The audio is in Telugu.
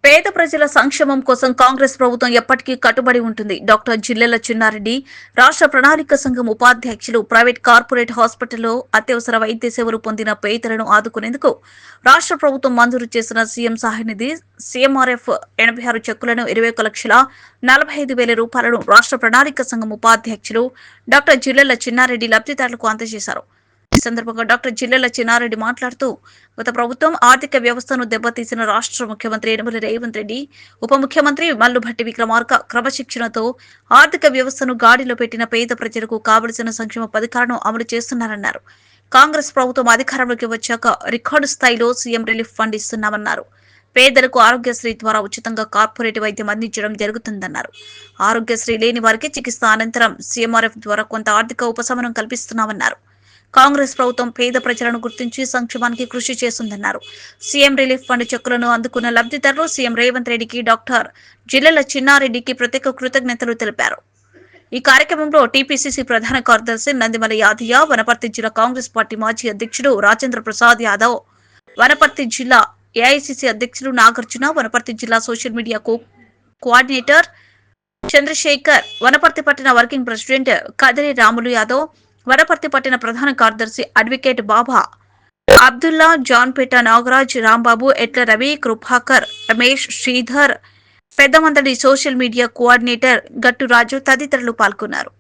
పేద ప్రజల సంక్షేమం కోసం కాంగ్రెస్ ప్రభుత్వం ఎప్పటికీ కట్టుబడి ఉంటుంది. డాక్టర్ జిల్లెల చిన్నారెడ్డి రాష్ట్ర ప్రణాళిక సంఘం ఉపాధ్యక్షులు. ప్రైవేట్ కార్పొరేట్ హాస్పిటల్లో అత్యవసర వైద్య సేవలు పొందిన పేదలను ఆదుకునేందుకు రాష్ట్ర ప్రభుత్వం మంజూరు చేసిన సీఎం సహాయ నిధి సీఎంఆర్ఎఫ్ 86 చెక్కులను 21,45,000 రూపాయలను రాష్ట్ర ప్రణాళిక సంఘం ఉపాధ్యక్షులు డాక్టర్ జిల్లెల చిన్నారెడ్డి లబ్ధిదారులకు అందజేశారు. ఈ సందర్భంగా డాక్టర్ జిల్లెల చిన్నారెడ్డి మాట్లాడుతూ, గత ప్రభుత్వం ఆర్థిక వ్యవస్థను దెబ్బతీసిన రాష్ట్ర ముఖ్యమంత్రి యనమల రేవంత్ రెడ్డి, ఉప ముఖ్యమంత్రి మల్లుభట్టి విక్రమార్క క్రమశిక్షణతో ఆర్థిక వ్యవస్థను గాడిలో పెట్టిన పేద ప్రజలకు కావలసిన సంక్షేమ పథకాలను అమలు చేస్తున్నారన్నారు. కాంగ్రెస్ ప్రభుత్వం అధికారంలోకి వచ్చాక రికార్డు స్థాయిలో సీఎం రిలీఫ్ ఫండ్ ఇస్తున్నామన్నారు. పేదలకు ఆరోగ్యశ్రీ ద్వారా ఉచితంగా కార్పొరేట్ వైద్యం అందించడం జరుగుతుందన్నారు. ఆరోగ్యశ్రీ లేని వారికి చికిత్స అనంతరం సీఎంఆర్ఎఫ్ ద్వారా కొంత ఆర్థిక ఉపశమనం కల్పిస్తున్నామన్నారు. కాంగ్రెస్ ప్రభుత్వం పేద ప్రజలను గుర్తించి సంక్షేమానికి కృషి చేస్తుందన్నారు. సీఎం రిలీఫ్ ఫండ్ చెక్కులను అందుకున్న లబ్ధిదారులు సీఎం రేవంత్ రెడ్డికి, డాక్టర్ జిల్లెల చిన్నారెడ్డికి ప్రత్యేక కృతజ్ఞతలు తెలిపారు. ఈ కార్యక్రమంలో టీపీసీసీ ప్రధాన కార్యదర్శి నందిమల యాదయ్య, వనపర్తి జిల్లా కాంగ్రెస్ పార్టీ మాజీ అధ్యక్షుడు రాజేంద్ర ప్రసాద్ యాదవ్, వనపర్తి జిల్లా ఏఐసీసీ అధ్యక్షులు నాగార్జున, వనపర్తి జిల్లా social media coordinator Chandrashekar, Wanaparthy పట్టణ వర్కింగ్ ప్రెసిడెంట్ కదిరి రాములు యాదవ్, వనపర్తి పట్టణ ప్రధాన కార్యదర్శి advocate Baba Abdullah, Janpet Nagaraj, Rambabu, Etla Ravi, Krupakar, Ramesh, Sridhar, Peddamandadi social media coordinator Gattu Raju తదితరులు పాల్గొన్నారు.